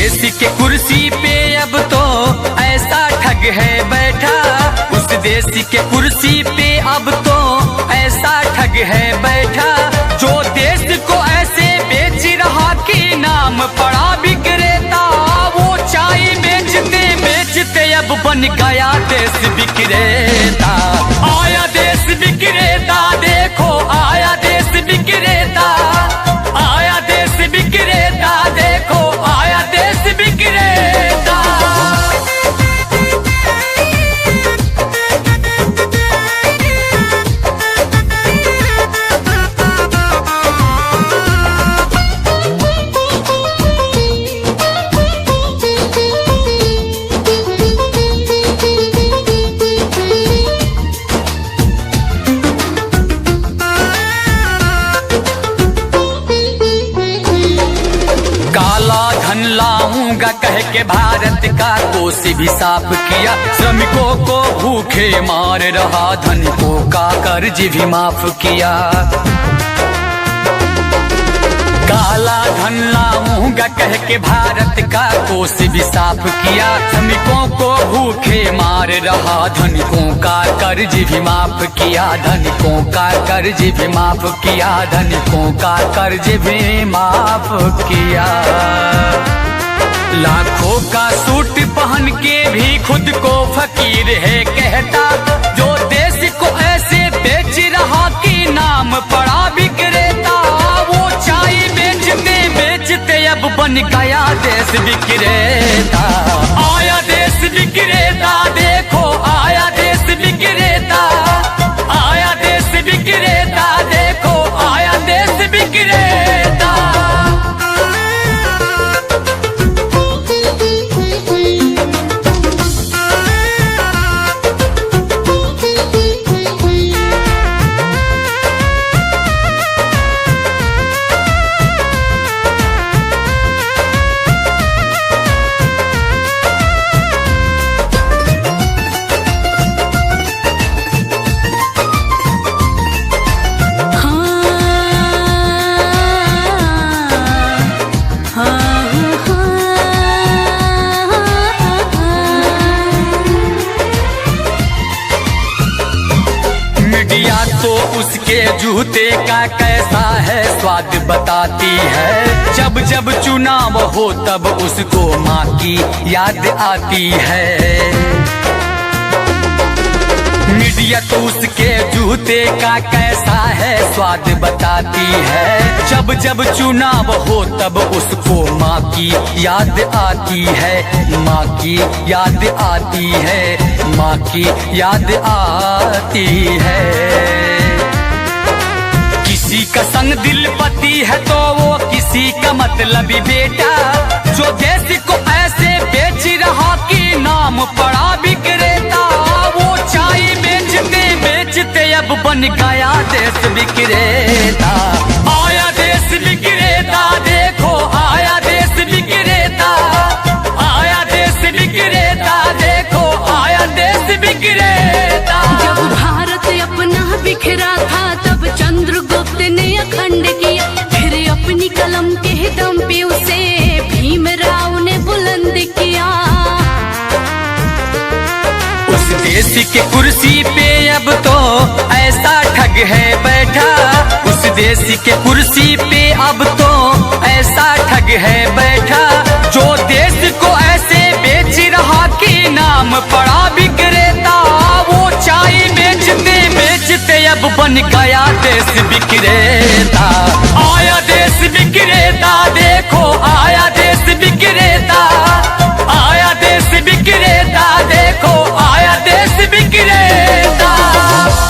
देश के कुर्सी पे अब तो ऐसा ठग है बैठा, उस देश के कुर्सी पे अब तो ऐसा ठग है बैठा, जो देश को ऐसे बेच रहा कि नाम पड़ा विक्रेता। वो चाय बेचते बेचते अब बन गया देश विक्रेता। आया देश विक्रेता, देखो आया देश विक्रेता, आया देश विक्रेता, देखो आया देश विक्रेता। धन लाऊंगा कह के भारत का कोष भी साफ किया, श्रमिकों को भूखे मार रहा, धनिकों का कर्ज भी माफ किया। काला धन लाऊंगा कह के भारत का कोष भी साफ किया, श्रमिकों को भूखे मार रहा, धनिकों का कर्ज भी माफ किया, धनिकों का कर्ज भी माफ किया, धनिकों का कर्ज भी माफ किया। लाखों का सूट पहन के भी खुद को फकीर है कहता, जो देश को ऐसे बेच रहा कि नाम पड़ा विक्रेता। वो चाय बेचते बेचते अब बन गया देश विक्रेता। आया देश विक्रेता, देखो आया देश विक्रेता, आया देश विक्रेता, देखो आया देश विक्रेता। तो उसके जूते का कैसा है स्वाद बताती है, जब जब चुनाव हो तब उसको माँ की याद आती है। मीडिया तो उसके जूते का कैसा है स्वाद बताती है, जब जब चुनाव हो तब उसको माँ की याद आती है, माँ की याद आती है, माँ की याद आती है। किसी का संग दिल पति है तो वो किसी का मतलबी बेटा, जो देश को ऐसे बेच रहा कि नाम पड़ा विक्रेता। वो चाय बेचते बेचते अब बन गया देश विक्रेता। आया देश विक्रेता, देखो आया देश विक्रेता, आया देश विक्रेता, देखो आया देश विक्रेता। जब भारत अपना बिखरा था तब चंद्रगुप्त ने अखंड किया, फिर अपनी कलम के दम पे उसे भीमराव ने बुलंद किया। उस देश के कुर्सी पे अब तो ऐसा ठग है बैठा, उस देश के कुर्सी पे अब तो ऐसा ठग है बैठा, जो देश को ऐसे बेच रहा कि नाम पड़ा विक्रेता। वो चाय बेचते बेचते अब बन गया देश विक्रेता।